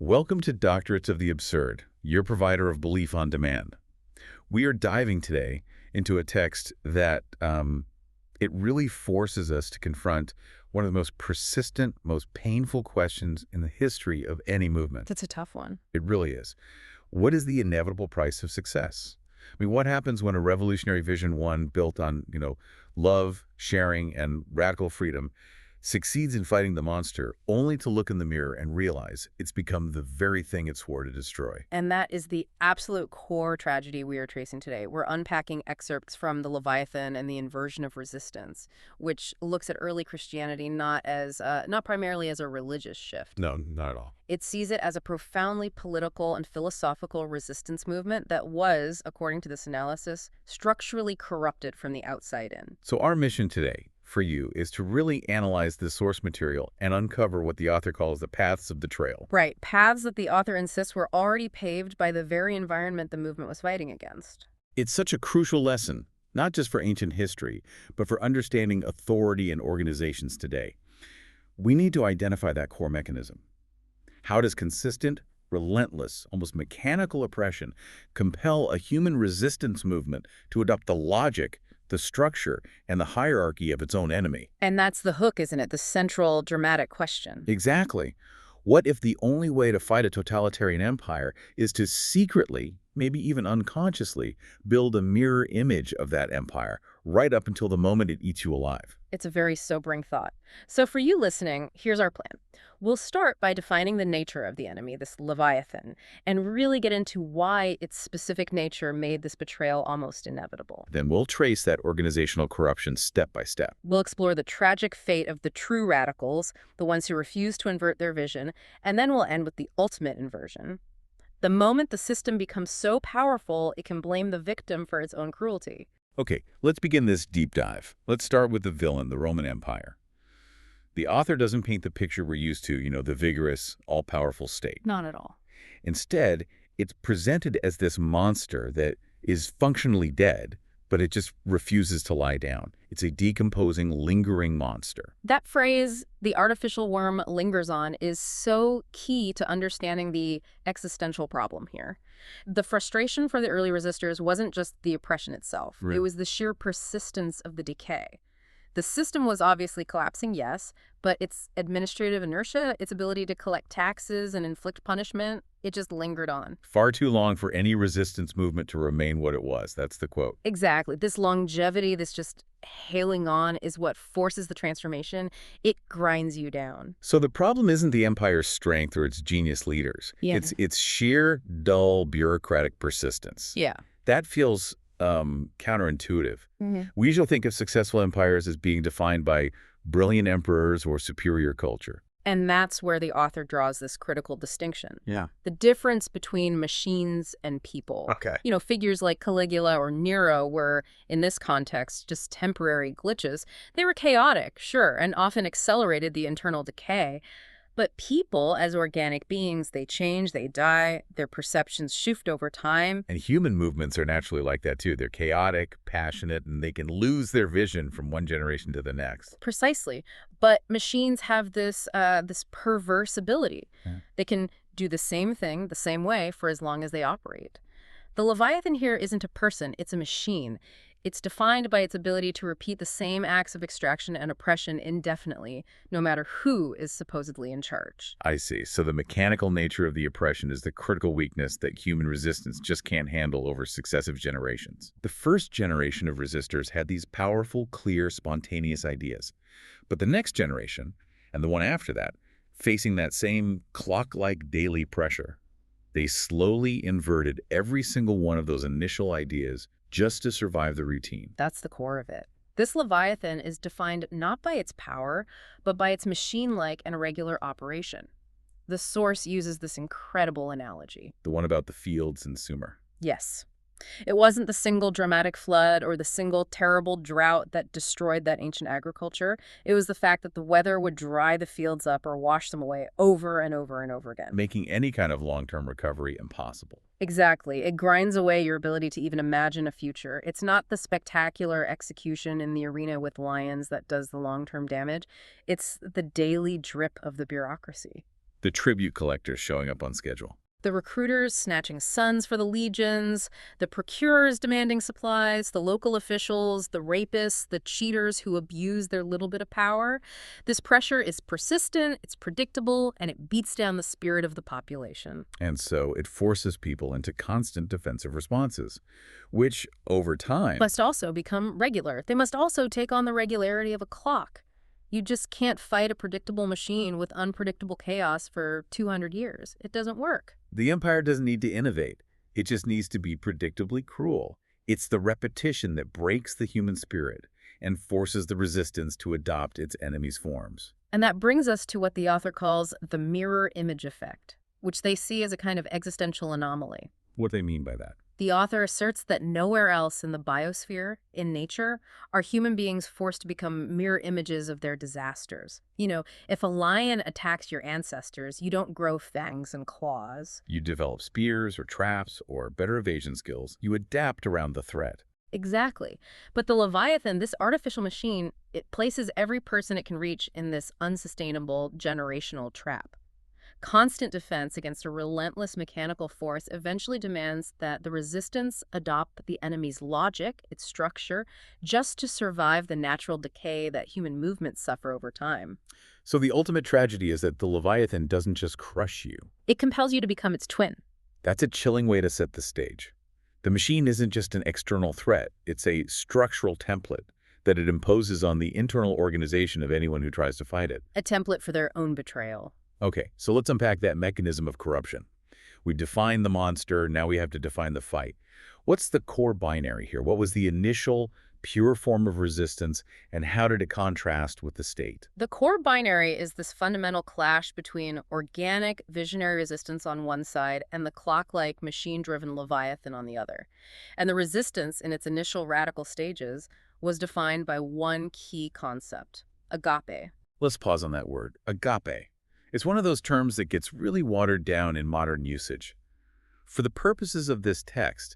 Welcome to Doctorates of the Absurd, your provider of belief on demand. We are diving today into a text that it really forces us to confront one of the most persistent, most painful questions in the history of any movement. That's a tough one. It really is. What is the inevitable price of success? I mean, what happens when a revolutionary vision, one built on, love, sharing, and radical freedom, succeeds in fighting the monster, only to look in the mirror and realize it's become the very thing it swore to destroy? And that is the absolute core tragedy we are tracing today. We're unpacking excerpts from the Leviathan and the Inversion of Resistance, which looks at early Christianity not primarily as a religious shift. No, not at all. It sees it as a profoundly political and philosophical resistance movement that was, according to this analysis, structurally corrupted from the outside in. So our mission today for you is to really analyze the source material and uncover what the author calls the paths of the trail. Right, paths that the author insists were already paved by the very environment the movement was fighting against. It's such a crucial lesson, not just for ancient history, but for understanding authority and organizations today. We need to identify that core mechanism. How does consistent, relentless, almost mechanical oppression compel a human resistance movement to adopt the logic, the structure, and the hierarchy of its own enemy? And that's the hook, isn't it? The central dramatic question. Exactly. What if the only way to fight a totalitarian empire is to secretly, maybe even unconsciously, build a mirror image of that empire right up until the moment it eats you alive? It's a very sobering thought. So for you listening, here's our plan. We'll start by defining the nature of the enemy, this Leviathan, and really get into why its specific nature made this betrayal almost inevitable. Then we'll trace that organizational corruption step by step. We'll explore the tragic fate of the true radicals, the ones who refuse to invert their vision, and then we'll end with the ultimate inversion. The moment the system becomes so powerful, it can blame the victim for its own cruelty. Okay, let's begin this deep dive. Let's start with the villain, the Roman Empire. The author doesn't paint the picture we're used to, the vigorous, all-powerful state. Not at all. Instead, it's presented as this monster that is functionally dead, but it just refuses to lie down. It's a decomposing, lingering monster. That phrase, the artificial worm lingers on, is so key to understanding the existential problem here. The frustration for the early resistors wasn't just the oppression itself. Right. It was the sheer persistence of the decay. The system was obviously collapsing, yes, but its administrative inertia, its ability to collect taxes and inflict punishment, it just lingered on. Far too long for any resistance movement to remain what it was. That's the quote. Exactly. This longevity, this just hailing on is what forces the transformation. It grinds you down. So the problem isn't the empire's strength or its genius leaders. Yeah. It's sheer, dull, bureaucratic persistence. Yeah. That feels counterintuitive. Mm-hmm. We usually think of successful empires as being defined by brilliant emperors or superior culture. And that's where the author draws this critical distinction. Yeah. The difference between machines and people. Okay. Figures like Caligula or Nero were, in this context, just temporary glitches. They were chaotic, sure, and often accelerated the internal decay. But people, as organic beings, they change, they die, their perceptions shift over time. And human movements are naturally like that, too. They're chaotic, passionate, and they can lose their vision from one generation to the next. Precisely. But machines have this perverse ability. Yeah. They can do the same thing the same way for as long as they operate. The Leviathan here isn't a person, it's a machine. It's defined by its ability to repeat the same acts of extraction and oppression indefinitely, no matter who is supposedly in charge. I see. So the mechanical nature of the oppression is the critical weakness that human resistance just can't handle over successive generations. The first generation of resistors had these powerful, clear, spontaneous ideas. But the next generation, and the one after that, facing that same clock-like daily pressure, they slowly inverted every single one of those initial ideas just to survive the routine. That's the core of it. This Leviathan is defined not by its power, but by its machine-like and irregular operation. The source uses this incredible analogy. The one about the fields in Sumer. Yes. It wasn't the single dramatic flood or the single terrible drought that destroyed that ancient agriculture. It was the fact that the weather would dry the fields up or wash them away over and over and over again. Making any kind of long-term recovery impossible. Exactly. It grinds away your ability to even imagine a future. It's not the spectacular execution in the arena with lions that does the long-term damage. It's the daily drip of the bureaucracy. The tribute collectors showing up on schedule. The recruiters snatching sons for the legions, the procurers demanding supplies, the local officials, the rapists, the cheaters who abuse their little bit of power. This pressure is persistent, it's predictable, and it beats down the spirit of the population. And so it forces people into constant defensive responses, which, over time, Must also become regular. They must also take on the regularity of a clock. You just can't fight a predictable machine with unpredictable chaos for 200 years. It doesn't work. the empire doesn't need to innovate. It just needs to be predictably cruel. It's the repetition that breaks the human spirit and forces the resistance to adopt its enemy's forms. And that brings us to what the author calls the mirror image effect, which they see as a kind of existential anomaly. What do they mean by that? The author asserts that nowhere else in the biosphere, in nature, are human beings forced to become mirror images of their disasters. You know, if a lion attacks your ancestors, you don't grow fangs and claws. You develop spears or traps or better evasion skills. You adapt around the threat. Exactly. But the Leviathan, this artificial machine, it places every person it can reach in this unsustainable generational trap. Constant defense against a relentless mechanical force eventually demands that the resistance adopt the enemy's logic, its structure, just to survive the natural decay that human movements suffer over time. So the ultimate tragedy is that the Leviathan doesn't just crush you. It compels you to become its twin. That's a chilling way to set the stage. The machine isn't just an external threat. It's a structural template that it imposes on the internal organization of anyone who tries to fight it. A template for their own betrayal. Okay, so let's unpack that mechanism of corruption. We define the monster, now we have to define the fight. What's the core binary here? What was the initial pure form of resistance, and how did it contrast with the state? The core binary is this fundamental clash between organic, visionary resistance on one side and the clock-like, machine-driven Leviathan on the other. And the resistance in its initial radical stages was defined by one key concept: agape. Let's pause on that word, agape. It's one of those terms that gets really watered down in modern usage. For the purposes of this text,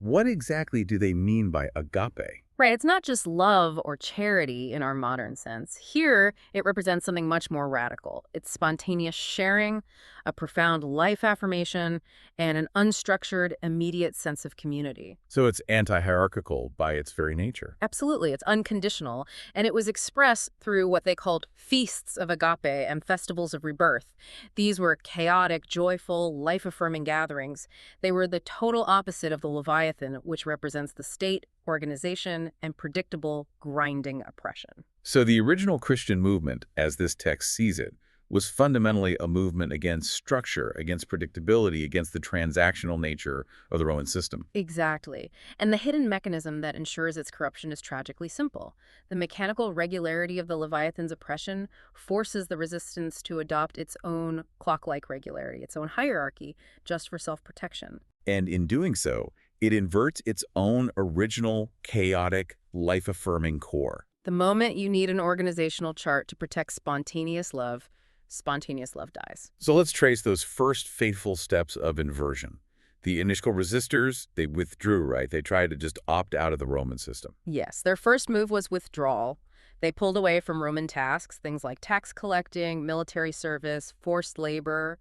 what exactly do they mean by agape? Right, it's not just love or charity in our modern sense. Here, it represents something much more radical. It's spontaneous sharing, a profound life affirmation, and an unstructured, immediate sense of community. So it's anti-hierarchical by its very nature. Absolutely, it's unconditional, and it was expressed through what they called feasts of agape and festivals of rebirth. These were chaotic, joyful, life-affirming gatherings. They were the total opposite of the Leviathan, which represents the state, organization, and predictable, grinding oppression. So the original Christian movement, as this text sees it, was fundamentally a movement against structure, against predictability, against the transactional nature of the Roman system. Exactly. And the hidden mechanism that ensures its corruption is tragically simple. The mechanical regularity of the Leviathan's oppression forces the resistance to adopt its own clock-like regularity, its own hierarchy, just for self-protection. And in doing so, it inverts its own original, chaotic, life-affirming core. The moment you need an organizational chart to protect spontaneous love dies. So let's trace those first fateful steps of inversion. The initial resistors, they withdrew, right? They tried to just opt out of the Roman system. Yes, their first move was withdrawal. They pulled away from Roman tasks, things like tax collecting, military service, forced labor.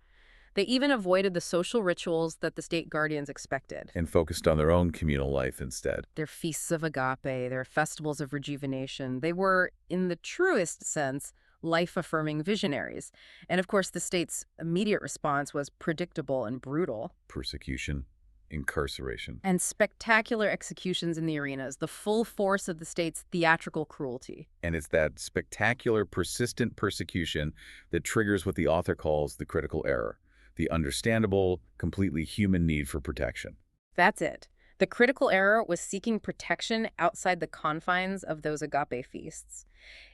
They even avoided the social rituals that the state guardians expected. And focused on their own communal life instead. Their feasts of agape, their festivals of rejuvenation, they were, in the truest sense, life-affirming visionaries. And of course, the state's immediate response was predictable and brutal. Persecution, incarceration. And spectacular executions in the arenas, the full force of the state's theatrical cruelty. And it's that spectacular, persistent persecution that triggers what the author calls the critical error. The understandable, completely human need for protection. That's it. The critical error was seeking protection outside the confines of those agape feasts.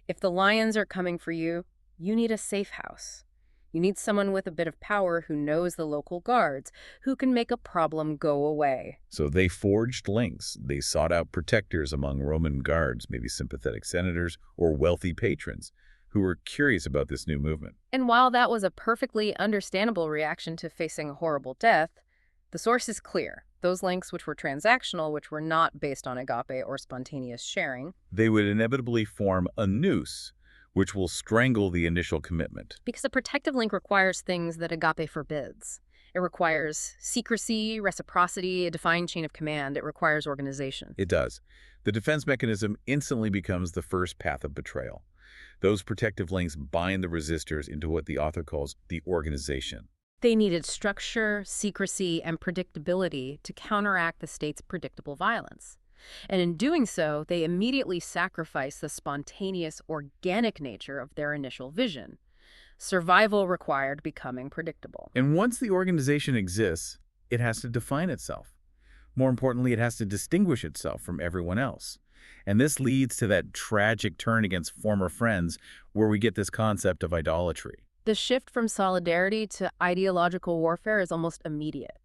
If the lions are coming for you, you need a safe house. You need someone with a bit of power who knows the local guards, who can make a problem go away. So they forged links. They sought out protectors among Roman guards, maybe sympathetic senators or wealthy patrons, who were curious about this new movement. And while that was a perfectly understandable reaction to facing a horrible death, the source is clear. Those links which were transactional, which were not based on agape or spontaneous sharing, They would inevitably form a noose, which will strangle the initial commitment. Because a protective link requires things that agape forbids. It requires secrecy, reciprocity, a defined chain of command. It requires organization. It does. The defense mechanism instantly becomes the first path of betrayal. Those protective links bind the resistors into what the author calls the organization. They needed structure, secrecy, and predictability to counteract the state's predictable violence. And in doing so, they immediately sacrificed the spontaneous, organic nature of their initial vision. Survival required becoming predictable. And once the organization exists, it has to define itself. More importantly, it has to distinguish itself from everyone else. And this leads to that tragic turn against former friends where we get this concept of idolatry. The shift from solidarity to ideological warfare is almost immediate.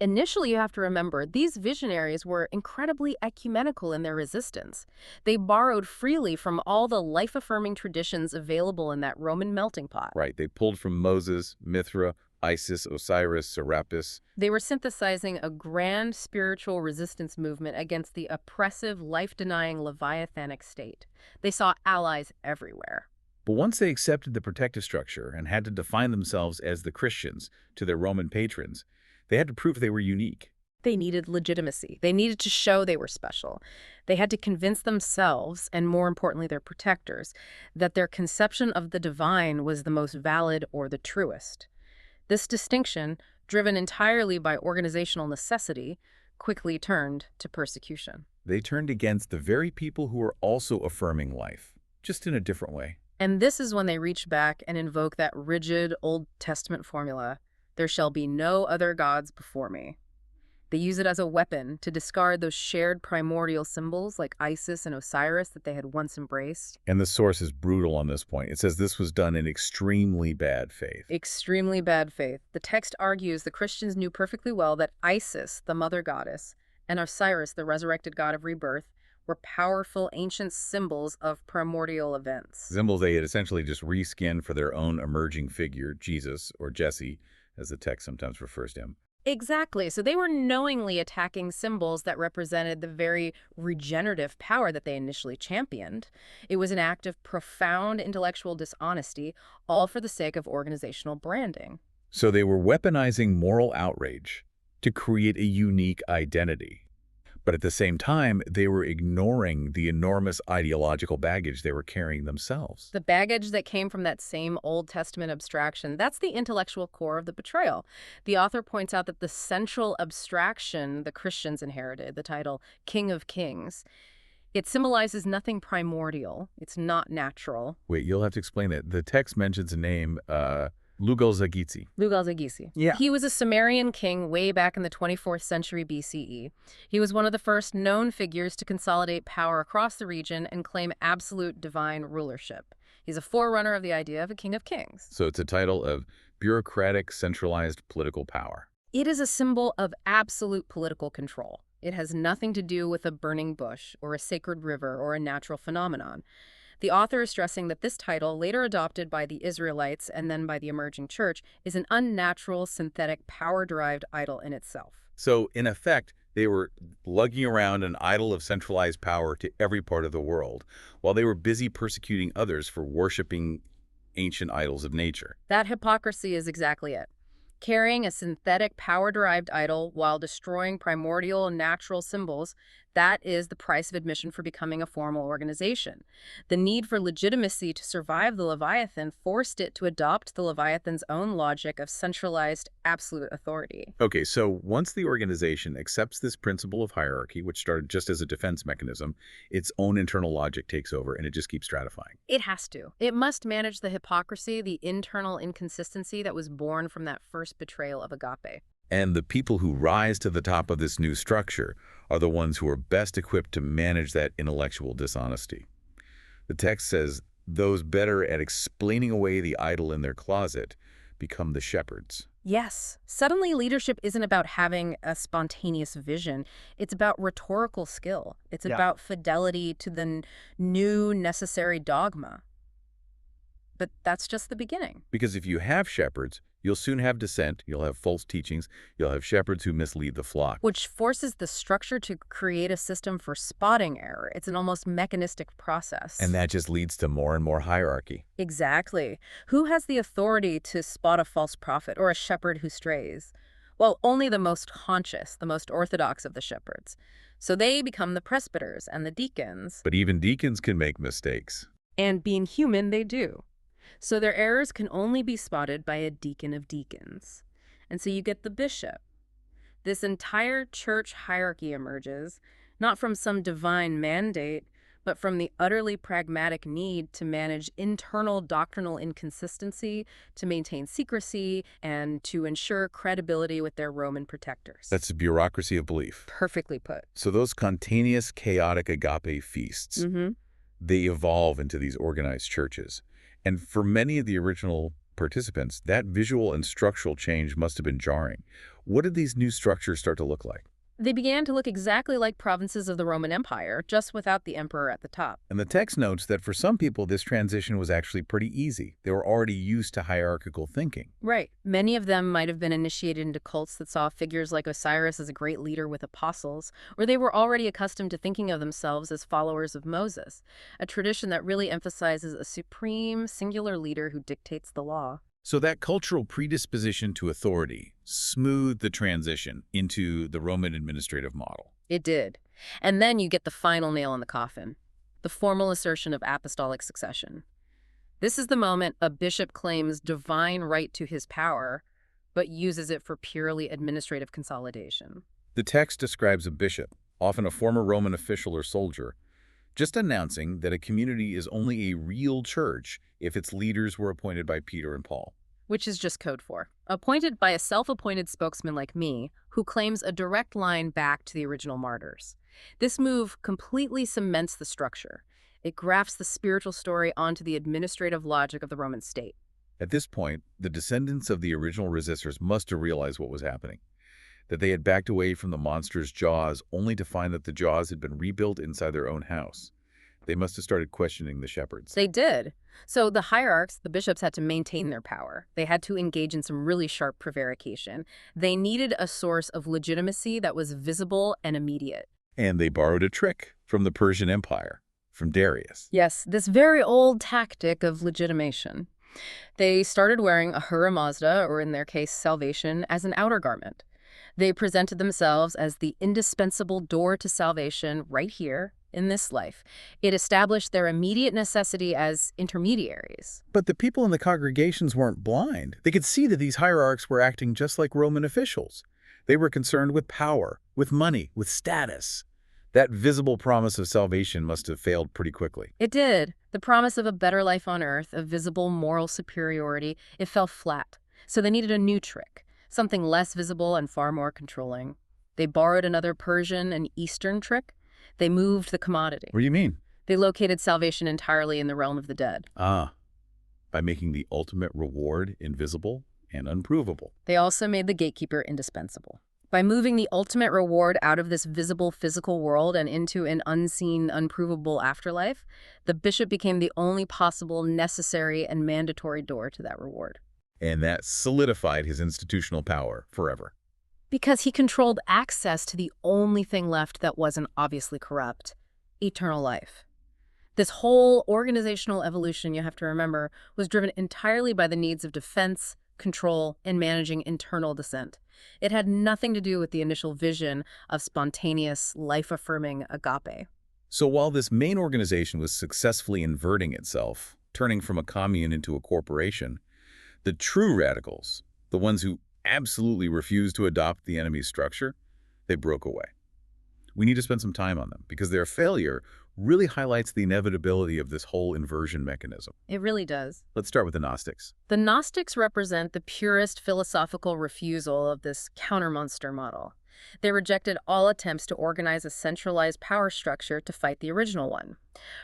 Initially, you have to remember, these visionaries were incredibly ecumenical in their resistance. They borrowed freely from all the life-affirming traditions available in that Roman melting pot. Right, they pulled from Moses, Mithra, Isis, Osiris, Serapis. They were synthesizing a grand spiritual resistance movement against the oppressive, life-denying Leviathanic state. They saw allies everywhere. But once they accepted the protective structure and had to define themselves as the Christians to their Roman patrons, they had to prove they were unique. They needed legitimacy. They needed to show they were special. They had to convince themselves, and more importantly their protectors, that their conception of the divine was the most valid or the truest. This distinction, driven entirely by organizational necessity, quickly turned to persecution. They turned against the very people who were also affirming life, just in a different way. And this is when they reach back and invoke that rigid Old Testament formula, "There shall be no other gods before me." They use it as a weapon to discard those shared primordial symbols like Isis and Osiris that they had once embraced. And the source is brutal on this point. It says this was done in extremely bad faith. Extremely bad faith. The text argues the Christians knew perfectly well that Isis, the mother goddess, and Osiris, the resurrected god of rebirth, were powerful ancient symbols of primordial events. Symbols they had essentially just reskinned for their own emerging figure, Jesus, or Jesse, as the text sometimes refers to him. Exactly. So they were knowingly attacking symbols that represented the very regenerative power that they initially championed. It was an act of profound intellectual dishonesty, all for the sake of organizational branding. So they were weaponizing moral outrage to create a unique identity. But at the same time, they were ignoring the enormous ideological baggage they were carrying themselves. The baggage that came from that same Old Testament abstraction, that's the intellectual core of the betrayal. The author points out that the central abstraction the Christians inherited, the title King of Kings, it symbolizes nothing primordial. It's not natural. Wait, you'll have to explain that. The text mentions a name, Lugal-Zagizi. Lugal-Zagizi. Yeah. He was a Sumerian king way back in the 24th century BCE. He was one of the first known figures to consolidate power across the region and claim absolute divine rulership. He's a forerunner of the idea of a king of kings. So it's a title of bureaucratic, centralized political power. It is a symbol of absolute political control. It has nothing to do with a burning bush or a sacred river or a natural phenomenon. The author is stressing that this title, later adopted by the Israelites and then by the emerging church, is an unnatural, synthetic, power-derived idol in itself. So, in effect, they were lugging around an idol of centralized power to every part of the world, while they were busy persecuting others for worshiping ancient idols of nature. That hypocrisy is exactly it. Carrying a synthetic, power-derived idol while destroying primordial and natural symbols, that is the price of admission for becoming a formal organization. The need for legitimacy to survive the Leviathan forced it to adopt the Leviathan's own logic of centralized, absolute authority. Okay, so once the organization accepts this principle of hierarchy, which started just as a defense mechanism, its own internal logic takes over and it just keeps stratifying. It has to. It must manage the hypocrisy, the internal inconsistency that was born from that first betrayal of agape. And the people who rise to the top of this new structure are the ones who are best equipped to manage that intellectual dishonesty. The text says, those better at explaining away the idol in their closet become the shepherds. Yes. Suddenly, leadership isn't about having a spontaneous vision. It's about rhetorical skill. It's about fidelity to the new necessary dogma. But that's just the beginning. Because if you have shepherds, You'll soon have dissent, you'll have false teachings, you'll have shepherds who mislead the flock. Which forces the structure to create a system for spotting error. It's an almost mechanistic process. And that just leads to more and more hierarchy. Exactly. Who has the authority to spot a false prophet or a shepherd who strays? Well, only the most conscious, the most orthodox of the shepherds. So they become the presbyters and the deacons. But even deacons can make mistakes. And being human, they do. So their errors can only be spotted by a deacon of deacons. And so you get the bishop. This entire church hierarchy emerges, not from some divine mandate, but from the utterly pragmatic need to manage internal doctrinal inconsistency, to maintain secrecy, and to ensure credibility with their Roman protectors. That's the bureaucracy of belief. Perfectly put. So those spontaneous, chaotic agape feasts, they evolve into these organized churches. And for many of the original participants, that visual and structural change must have been jarring. What did these new structures start to look like? They began to look exactly like provinces of the Roman Empire, just without the emperor at the top. And the text notes that for some people, this transition was actually pretty easy. They were already used to hierarchical thinking. Right. Many of them might have been initiated into cults that saw figures like Osiris as a great leader with apostles, or they were already accustomed to thinking of themselves as followers of Moses, a tradition that really emphasizes a supreme, singular leader who dictates the law. So that cultural predisposition to authority smoothed the transition into the Roman administrative model. It did. And then you get the final nail in the coffin, the formal assertion of apostolic succession. This is the moment a bishop claims divine right to his power, but uses it for purely administrative consolidation. The text describes a bishop, often a former Roman official or soldier, just announcing that a community is only a real church if its leaders were appointed by Peter and Paul. Which is just code for appointed by a self-appointed spokesman like me, who claims a direct line back to the original martyrs. This move completely cements the structure. It grafts the spiritual story onto the administrative logic of the Roman state. At this point, the descendants of the original resistors must have realized what was happening, that they had backed away from the monster's jaws only to find that the jaws had been rebuilt inside their own house. They must have started questioning the shepherds. They did. So the hierarchs, the bishops, had to maintain their power. They had to engage in some really sharp prevarication. They needed a source of legitimacy that was visible and immediate. And they borrowed a trick from the Persian Empire, from Darius. Yes, this very old tactic of legitimation. They started wearing a Hura Mazda, or in their case, salvation, as an outer garment. They presented themselves as the indispensable door to salvation right here in this life. It established their immediate necessity as intermediaries. But the people in the congregations weren't blind. They could see that these hierarchs were acting just like Roman officials. They were concerned with power, with money, with status. That visible promise of salvation must have failed pretty quickly. It did. The promise of a better life on earth, of visible moral superiority, it fell flat. So they needed a new trick, something less visible and far more controlling. They borrowed another Persian and Eastern trick. They moved the commodity. What do you mean? They located salvation entirely in the realm of the dead. By making the ultimate reward invisible and unprovable. They also made the gatekeeper indispensable. By moving the ultimate reward out of this visible physical world and into an unseen, unprovable afterlife, the bishop became the only possible, necessary, and mandatory door to that reward. And that solidified his institutional power forever. Because he controlled access to the only thing left that wasn't obviously corrupt, eternal life. This whole organizational evolution, you have to remember, was driven entirely by the needs of defense, control, and managing internal dissent. It had nothing to do with the initial vision of spontaneous, life-affirming agape. So while this main organization was successfully inverting itself, turning from a commune into a corporation, the true radicals, the ones who absolutely refused to adopt the enemy's structure, they broke away. We need to spend some time on them because their failure really highlights the inevitability of this whole inversion mechanism. It really does. Let's start with the Gnostics. The Gnostics represent the purest philosophical refusal of this counter-monster model. They rejected all attempts to organize a centralized power structure to fight the original one.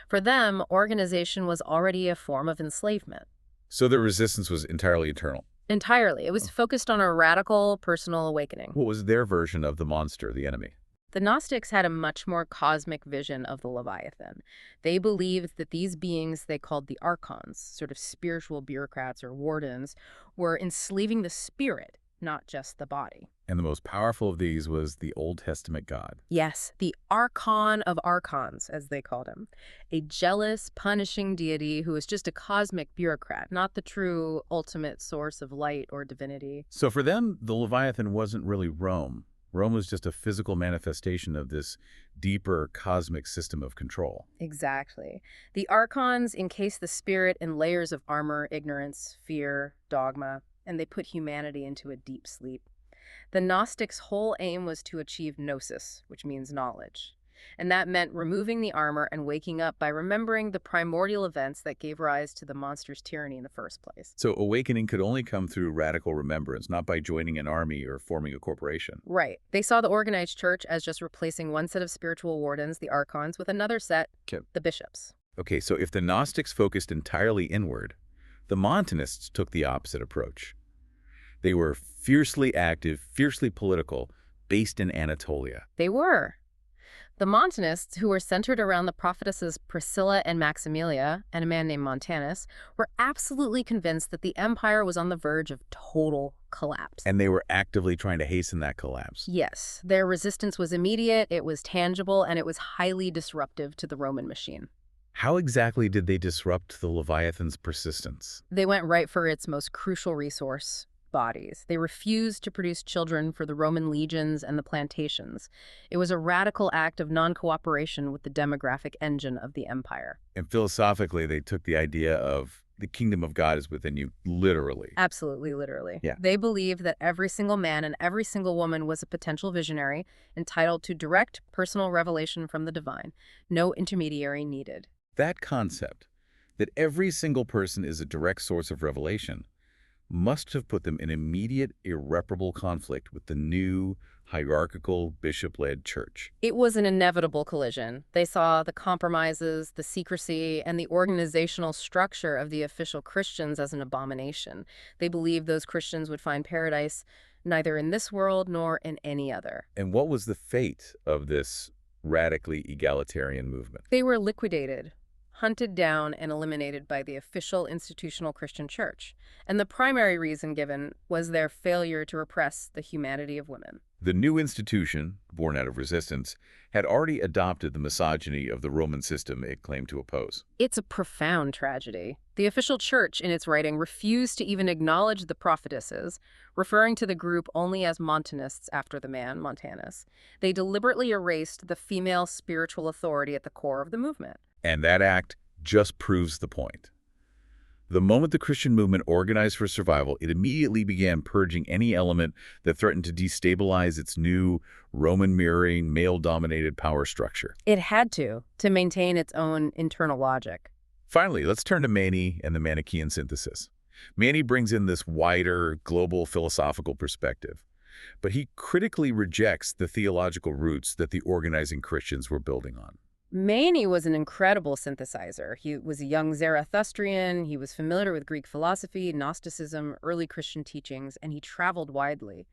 For them, organization was already a form of enslavement. So their resistance was entirely internal. Entirely. It was focused on a radical personal awakening. What was their version of the monster, the enemy? The Gnostics had a much more cosmic vision of the Leviathan. They believed that these beings they called the archons, sort of spiritual bureaucrats or wardens, were enslaving the spirit, not just the body. And the most powerful of these was the Old Testament God. Yes, the Archon of Archons, as they called him. A jealous, punishing deity who was just a cosmic bureaucrat, not the true ultimate source of light or divinity. So for them, the Leviathan wasn't really Rome. Rome was just a physical manifestation of this deeper cosmic system of control. Exactly. The Archons encase the spirit in layers of armor, ignorance, fear, dogma, and they put humanity into a deep sleep. The Gnostics' whole aim was to achieve gnosis, which means knowledge. And that meant removing the armor and waking up by remembering the primordial events that gave rise to the monster's tyranny in the first place. So awakening could only come through radical remembrance, not by joining an army or forming a corporation. Right. They saw the organized church as just replacing one set of spiritual wardens, the archons, with another set, Okay. the bishops. Okay, so if the Gnostics focused entirely inward, the Montanists took the opposite approach. They were fiercely active, fiercely political, based in Anatolia. They were. The Montanists, who were centered around the prophetesses Priscilla and Maximilia and a man named Montanus, were absolutely convinced that the empire was on the verge of total collapse. And they were actively trying to hasten that collapse. Yes, their resistance was immediate, it was tangible, and it was highly disruptive to the Roman machine. How exactly did they disrupt the Leviathan's persistence? They went right for its most crucial resource, bodies. They refused to produce children for the Roman legions and the plantations. It was a radical act of non-cooperation with the demographic engine of the empire. And philosophically, they took the idea of the kingdom of God is within you, literally. Absolutely, literally. Yeah. They believed that every single man and every single woman was a potential visionary, entitled to direct personal revelation from the divine. No intermediary needed. That concept, that every single person is a direct source of revelation, must have put them in immediate, irreparable conflict with the new, hierarchical, bishop-led church. It was an inevitable collision. They saw the compromises, the secrecy, and the organizational structure of the official Christians as an abomination. They believed those Christians would find paradise neither in this world nor in any other. And what was the fate of this radically egalitarian movement? They were liquidated, hunted down, and eliminated by the official institutional Christian church. And the primary reason given was their failure to repress the humanity of women. The new institution, born out of resistance, had already adopted the misogyny of the Roman system it claimed to oppose. It's a profound tragedy. The official church, in its writing, refused to even acknowledge the prophetesses, referring to the group only as Montanists after the man, Montanus. They deliberately erased the female spiritual authority at the core of the movement. And that act just proves the point. The moment the Christian movement organized for survival, it immediately began purging any element that threatened to destabilize its new Roman-mirroring, male-dominated power structure. It had to maintain its own internal logic. Finally, let's turn to Mani and the Manichaean synthesis. Mani brings in this wider, global philosophical perspective, but he critically rejects the theological roots that the organizing Christians were building on. Mani was an incredible synthesizer. He was a young Zarathustrian, he was familiar with Greek philosophy, Gnosticism, early Christian teachings, and he traveled widely.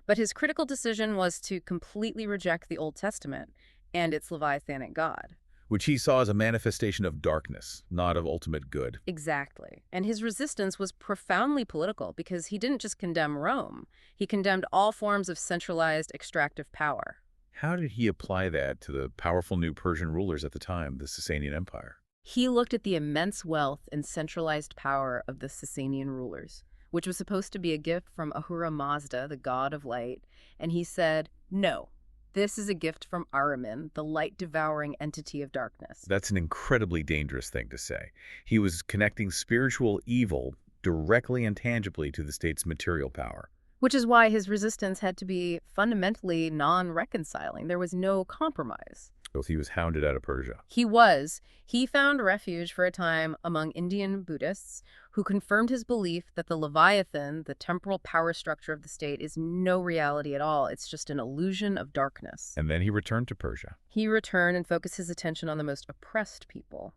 But his critical decision was to completely reject the Old Testament and its Leviathanic God. Which he saw as a manifestation of darkness, not of ultimate good. Exactly. And his resistance was profoundly political because he didn't just condemn Rome. He condemned all forms of centralized extractive power. How did he apply that to the powerful new Persian rulers at the time, the Sasanian Empire? He looked at the immense wealth and centralized power of the Sasanian rulers, which was supposed to be a gift from Ahura Mazda, the god of light, and he said, no, this is a gift from Ahriman, the light-devouring entity of darkness. That's an incredibly dangerous thing to say. He was connecting spiritual evil directly and tangibly to the state's material power. Which is why his resistance had to be fundamentally non-reconciling. There was no compromise. Both he was hounded out of Persia. He found refuge for a time among Indian Buddhists who confirmed his belief that the Leviathan, the temporal power structure of the state, is no reality at all. It's just an illusion of darkness. And then he returned to Persia. He returned and focused his attention on the most oppressed people.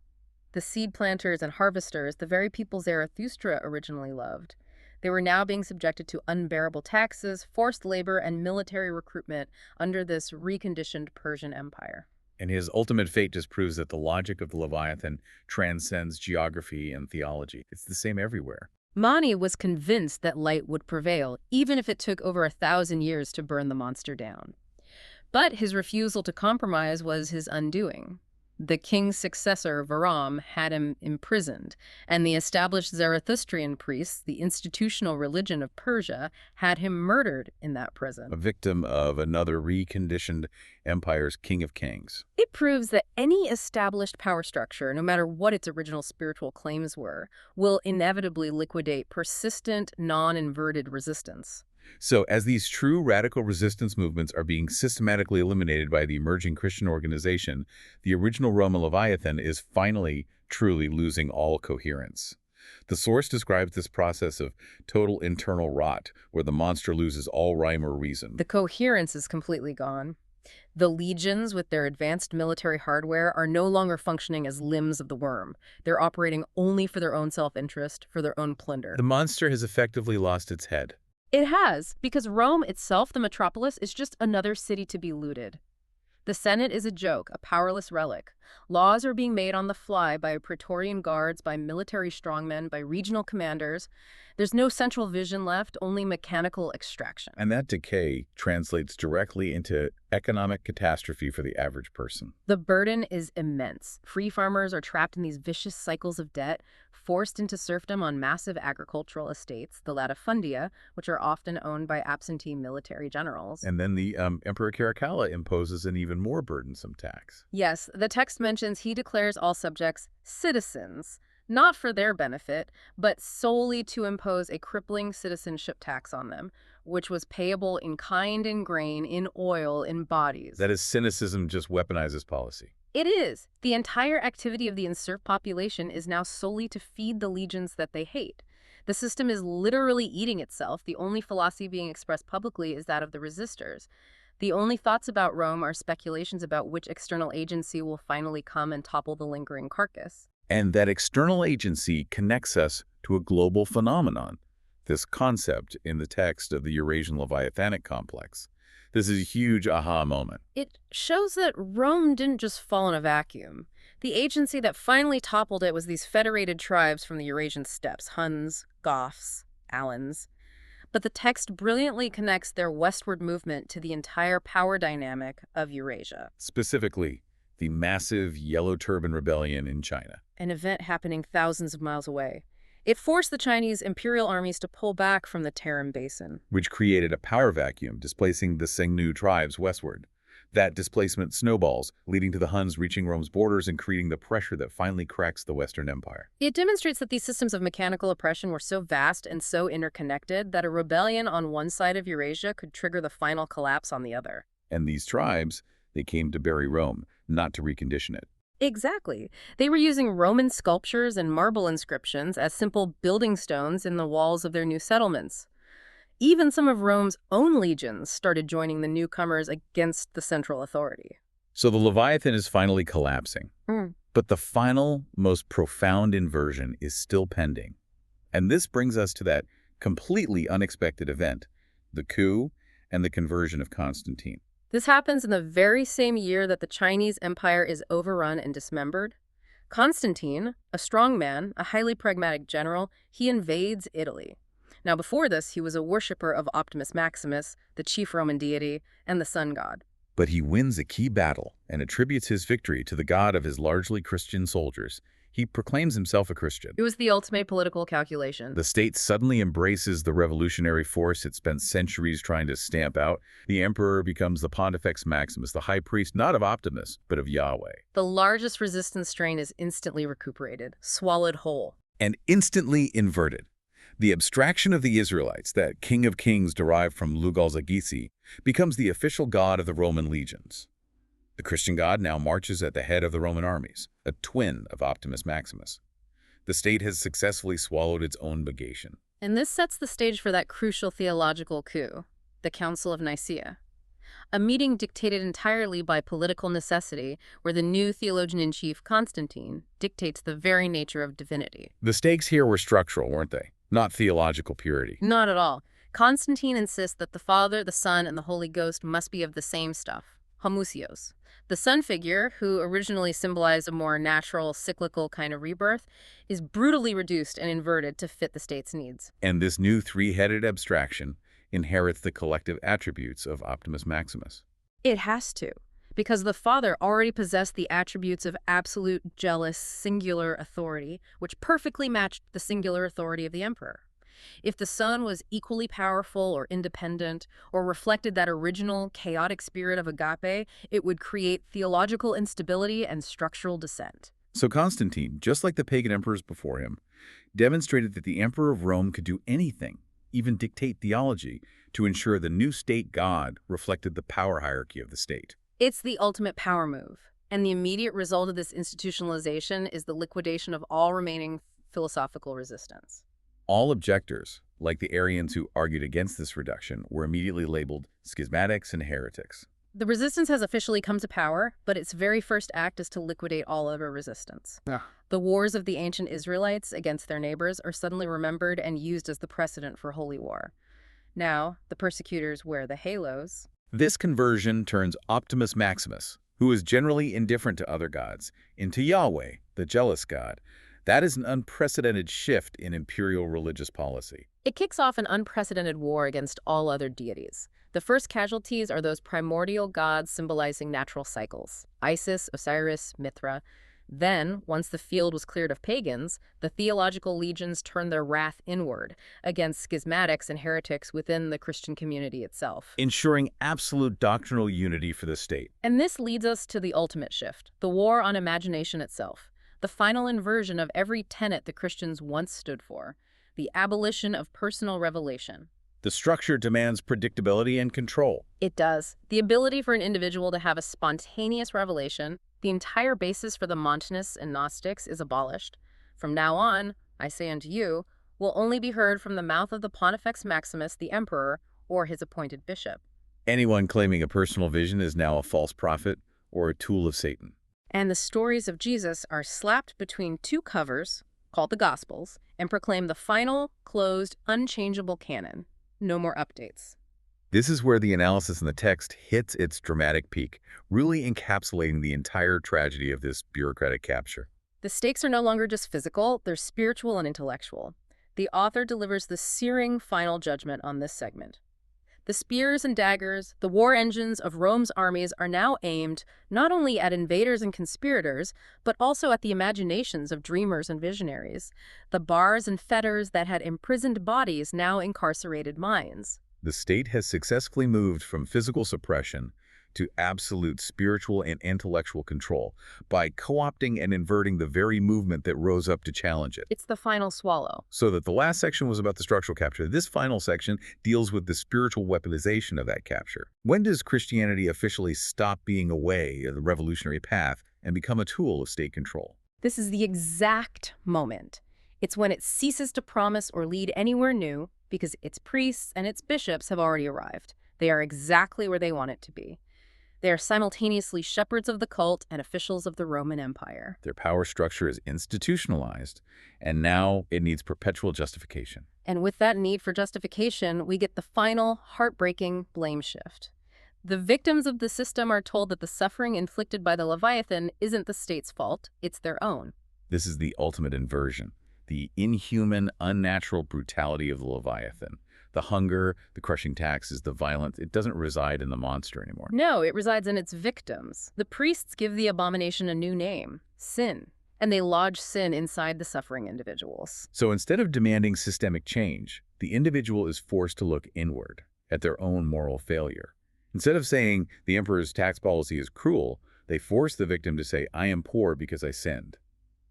The seed planters and harvesters, the very people Zarathustra originally loved. They were now being subjected to unbearable taxes, forced labor, and military recruitment under this reconditioned Persian Empire. And his ultimate fate just proves that the logic of the Leviathan transcends geography and theology. It's the same everywhere. Mani was convinced that light would prevail, even if it took over 1,000 years to burn the monster down. But his refusal to compromise was his undoing. The king's successor, Bahram, had him imprisoned, and the established Zarathustrian priests, the institutional religion of Persia, had him murdered in that prison. A victim of another reconditioned empire's king of kings. It proves that any established power structure, no matter what its original spiritual claims were, will inevitably liquidate persistent, non-inverted resistance. So as these true radical resistance movements are being systematically eliminated by the emerging Christian organization, the original Roman Leviathan is finally, truly losing all coherence. The source describes this process of total internal rot, where the monster loses all rhyme or reason. The coherence is completely gone. The legions, with their advanced military hardware, are no longer functioning as limbs of the worm. They're operating only for their own self-interest, for their own plunder. The monster has effectively lost its head. It has, because Rome itself, the metropolis, is just another city to be looted. The Senate is a joke, a powerless relic. Laws are being made on the fly by Praetorian guards, by military strongmen, by regional commanders. There's no central vision left, only mechanical extraction. And that decay translates directly into economic catastrophe for the average person. The burden is immense. Free farmers are trapped in these vicious cycles of debt, forced into serfdom on massive agricultural estates, the latifundia, which are often owned by absentee military generals. And then the Emperor Caracalla imposes an even more burdensome tax. Yes, the text mentions he declares all subjects citizens, not for their benefit, but solely to impose a crippling citizenship tax on them, which was payable in kind, in grain, in oil, in bodies. That is, cynicism just weaponizes policy. It is. The entire activity of the usurped population is now solely to feed the legions that they hate. The system is literally eating itself. The only philosophy being expressed publicly is that of the resistors. The only thoughts about Rome are speculations about which external agency will finally come and topple the lingering carcass. And that external agency connects us to a global phenomenon, this concept in the text of the Eurasian Leviathanic complex. This is a huge aha moment. It shows that Rome didn't just fall in a vacuum. The agency that finally toppled it was these federated tribes from the Eurasian steppes, Huns, Goths, Alans. But the text brilliantly connects their westward movement to the entire power dynamic of Eurasia. Specifically, the massive Yellow Turban Rebellion in China. An event happening thousands of miles away. It forced the Chinese imperial armies to pull back from the Tarim Basin, which created a power vacuum, displacing the Sengnu tribes westward. That displacement snowballs, leading to the Huns reaching Rome's borders and creating the pressure that finally cracks the Western Empire. It demonstrates that these systems of mechanical oppression were so vast and so interconnected that a rebellion on one side of Eurasia could trigger the final collapse on the other. And these tribes, they came to bury Rome, not to recondition it. Exactly. They were using Roman sculptures and marble inscriptions as simple building stones in the walls of their new settlements. Even some of Rome's own legions started joining the newcomers against the central authority. So the Leviathan is finally collapsing. But the final, most profound inversion is still pending. And this brings us to that completely unexpected event, the coup and the conversion of Constantine. This happens in the very same year that the Chinese Empire is overrun and dismembered. Constantine, a strong man, a highly pragmatic general, he invades Italy. Now, before this, he was a worshiper of Optimus Maximus, the chief Roman deity, and the sun god. But he wins a key battle and attributes his victory to the god of his largely Christian soldiers. He proclaims himself a Christian. It was the ultimate political calculation. The state suddenly embraces the revolutionary force it spent centuries trying to stamp out. The emperor becomes the Pontifex Maximus, the high priest not of Optimus, but of Yahweh. The largest resistance strain is instantly recuperated, swallowed whole. And instantly inverted. The abstraction of the Israelites, that king of kings derived from Lugal-Zaggisi, becomes the official god of the Roman legions. The Christian god now marches at the head of the Roman armies, a twin of Optimus Maximus. The state has successfully swallowed its own bagation. And this sets the stage for that crucial theological coup, the Council of Nicaea. A meeting dictated entirely by political necessity, where the new theologian-in-chief, Constantine, dictates the very nature of divinity. The stakes here were structural, weren't they? Not theological purity. Not at all. Constantine insists that the Father, the Son, and the Holy Ghost must be of the same stuff, homoousios. The Son figure, who originally symbolized a more natural, cyclical kind of rebirth, is brutally reduced and inverted to fit the state's needs. And this new three-headed abstraction inherits the collective attributes of Optimus Maximus. It has to, because the Father already possessed the attributes of absolute, jealous, singular authority, which perfectly matched the singular authority of the Emperor. If the Son was equally powerful or independent, or reflected that original, chaotic spirit of agape, it would create theological instability and structural dissent. So Constantine, just like the pagan emperors before him, demonstrated that the Emperor of Rome could do anything, even dictate theology, to ensure the new state god reflected the power hierarchy of the state. It's the ultimate power move, and the immediate result of this institutionalization is the liquidation of all remaining philosophical resistance. All objectors, like the Arians who argued against this reduction, were immediately labeled schismatics and heretics. The resistance has officially come to power, but its very first act is to liquidate all other resistance. The wars of the ancient Israelites against their neighbors are suddenly remembered and used as the precedent for holy war. Now, the persecutors wear the halos. This conversion turns Optimus Maximus, who is generally indifferent to other gods, into Yahweh, the jealous god. That is an unprecedented shift in imperial religious policy. It kicks off an unprecedented war against all other deities. The first casualties are those primordial gods symbolizing natural cycles: Isis, Osiris, Mithra. Then, once the field was cleared of pagans, the theological legions turned their wrath inward against schismatics and heretics within the Christian community itself, Ensuring absolute doctrinal unity for the state. And this leads us to the ultimate shift, the war on imagination itself, the final inversion of every tenet the Christians once stood for, the abolition of personal revelation. The structure demands predictability and control. It does. The ability for an individual to have a spontaneous revelation, the entire basis for the Montanists and Gnostics, is abolished. From now on, I say unto you, will only be heard from the mouth of the Pontifex Maximus, the Emperor, or his appointed bishop. Anyone claiming a personal vision is now a false prophet or a tool of Satan. And the stories of Jesus are slapped between two covers, called the Gospels, and proclaim the final, closed, unchangeable canon. No more updates. This is where the analysis in the text hits its dramatic peak, really encapsulating the entire tragedy of this bureaucratic capture. The stakes are no longer just physical, they're spiritual and intellectual. The author delivers the searing final judgment on this segment. The spears and daggers, the war engines of Rome's armies are now aimed not only at invaders and conspirators, but also at the imaginations of dreamers and visionaries. The bars and fetters that had imprisoned bodies now incarcerated minds. The state has successfully moved from physical suppression to absolute spiritual and intellectual control by co-opting and inverting the very movement that rose up to challenge it. It's the final swallow. So that the last section was about the structural capture. This final section deals with the spiritual weaponization of that capture. When does Christianity officially stop being a way of the revolutionary path and become a tool of state control? This is the exact moment. It's when it ceases to promise or lead anywhere new because its priests and its bishops have already arrived. They are exactly where they want it to be. They are simultaneously shepherds of the cult and officials of the Roman Empire. Their power structure is institutionalized, and now it needs perpetual justification. And with that need for justification, we get the final, heartbreaking blame shift. The victims of the system are told that the suffering inflicted by the Leviathan isn't the state's fault, it's their own. This is the ultimate inversion, the inhuman, unnatural brutality of the Leviathan. The hunger, the crushing taxes, the violence, it doesn't reside in the monster anymore. No, it resides in its victims. The priests give the abomination a new name, sin, and they lodge sin inside the suffering individuals. So instead of demanding systemic change, the individual is forced to look inward at their own moral failure. Instead of saying the emperor's tax policy is cruel, they force the victim to say, I am poor because I sinned.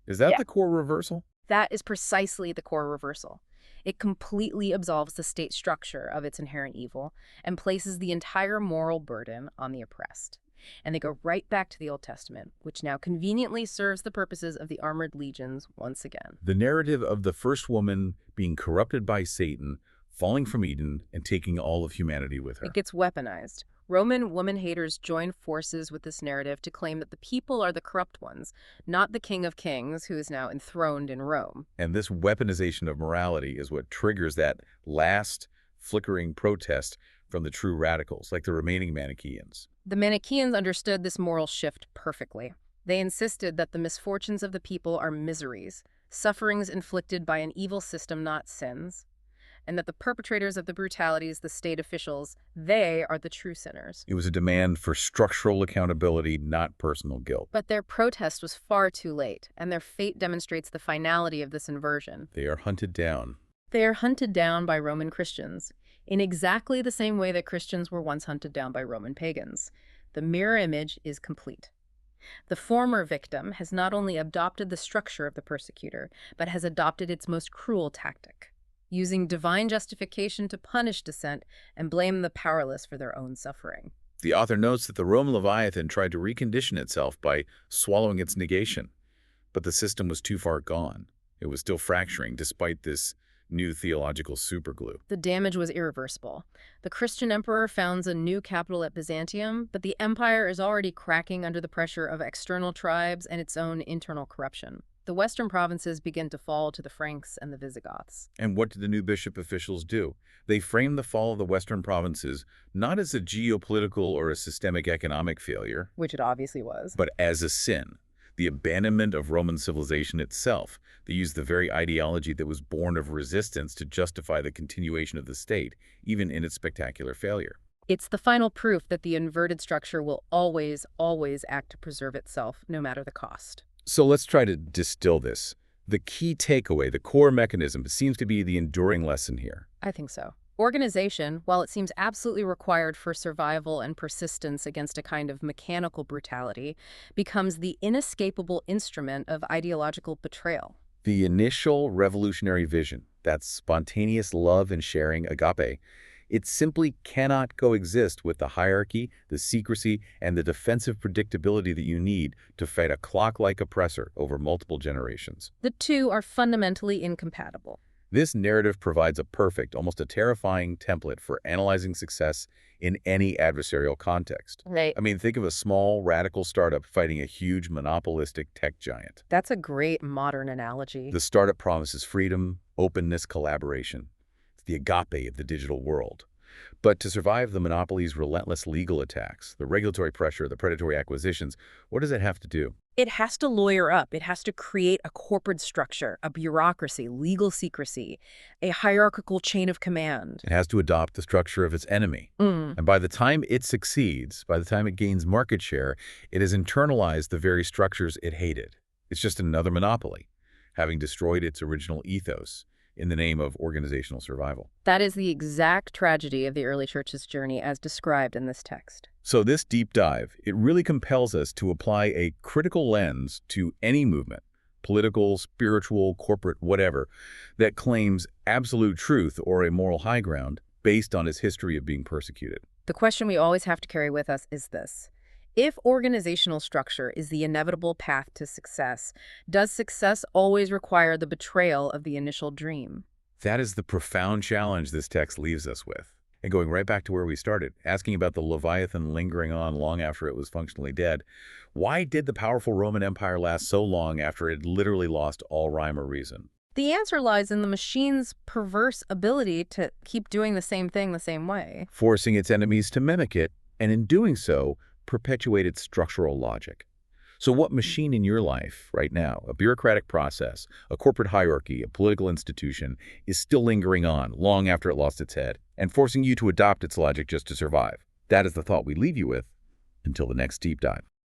Is that the core reversal? That is precisely the core reversal. It completely absolves the state structure of its inherent evil and places the entire moral burden on the oppressed. And they go right back to the Old Testament, which now conveniently serves the purposes of the armored legions once again. The narrative of the first woman being corrupted by Satan falling from Eden and taking all of humanity with It her. gets weaponized. Roman woman haters join forces with this narrative to claim that the people are the corrupt ones, not the King of Kings, who is now enthroned in Rome. And this weaponization of morality is what triggers that last flickering protest from the true radicals, like the remaining Manichaeans. The Manichaeans understood this moral shift perfectly. They insisted that the misfortunes of the people are miseries, sufferings inflicted by an evil system, not sins, and that the perpetrators of the brutalities, the state officials, they are the true sinners. It was a demand for structural accountability, not personal guilt. But their protest was far too late, and their fate demonstrates the finality of this inversion. They are hunted down. They are hunted down by Roman Christians, in exactly the same way that Christians were once hunted down by Roman pagans. The mirror image is complete. The former victim has not only adopted the structure of the persecutor, but has adopted its most cruel tactic, using divine justification to punish dissent and blame the powerless for their own suffering. The author notes that the Roman Leviathan tried to recondition itself by swallowing its negation, but the system was too far gone. It was still fracturing despite this new theological superglue. The damage was irreversible. The Christian emperor founds a new capital at Byzantium, but the empire is already cracking under the pressure of external tribes and its own internal corruption. The western provinces begin to fall to the Franks and the Visigoths. And what did the new bishop officials do? They framed the fall of the western provinces not as a geopolitical or a systemic economic failure, Which it obviously was. but as a sin, the abandonment of Roman civilization itself. They used the very ideology that was born of resistance to justify the continuation of the state, even in its spectacular failure. It's the final proof that the inverted structure will always, always act to preserve itself, no matter the cost. So let's try to distill this. The key takeaway, the core mechanism, seems to be the enduring lesson here. I think so. Organization, while it seems absolutely required for survival and persistence against a kind of mechanical brutality, becomes the inescapable instrument of ideological betrayal. The initial revolutionary vision, that spontaneous love and sharing, agape, it simply cannot coexist with the hierarchy, the secrecy, and the defensive predictability that you need to fight a clock-like oppressor over multiple generations. The two are fundamentally incompatible. This narrative provides a perfect, almost a terrifying template for analyzing success in any adversarial context. Right. I mean, think of a small, radical startup fighting a huge, monopolistic tech giant. That's a great modern analogy. The startup promises freedom, openness, collaboration. It's the agape of the digital world. But to survive the monopoly's relentless legal attacks, the regulatory pressure, the predatory acquisitions, what does it have to do? It has to lawyer up. It has to create a corporate structure, a bureaucracy, legal secrecy, a hierarchical chain of command. It has to adopt the structure of its enemy. And by the time it succeeds, by the time it gains market share, it has internalized the very structures it hated. It's just another monopoly, having destroyed its original ethos in the name of organizational survival. That is the exact tragedy of the early church's journey as described in this text. So this deep dive, it really compels us to apply a critical lens to any movement, political, spiritual, corporate, whatever, that claims absolute truth or a moral high ground based on its history of being persecuted. The question we always have to carry with us is this. If organizational structure is the inevitable path to success, does success always require the betrayal of the initial dream? That is the profound challenge this text leaves us with. And going right back to where we started, asking about the Leviathan lingering on long after it was functionally dead, why did the powerful Roman Empire last so long after it literally lost all rhyme or reason? The answer lies in the machine's perverse ability to keep doing the same thing the same way. Forcing its enemies to mimic it, and in doing so, perpetuate its structural logic. So what machine in your life right now, a bureaucratic process, a corporate hierarchy, a political institution, is still lingering on long after it lost its head and forcing you to adopt its logic just to survive? That is the thought we leave you with until the next deep dive.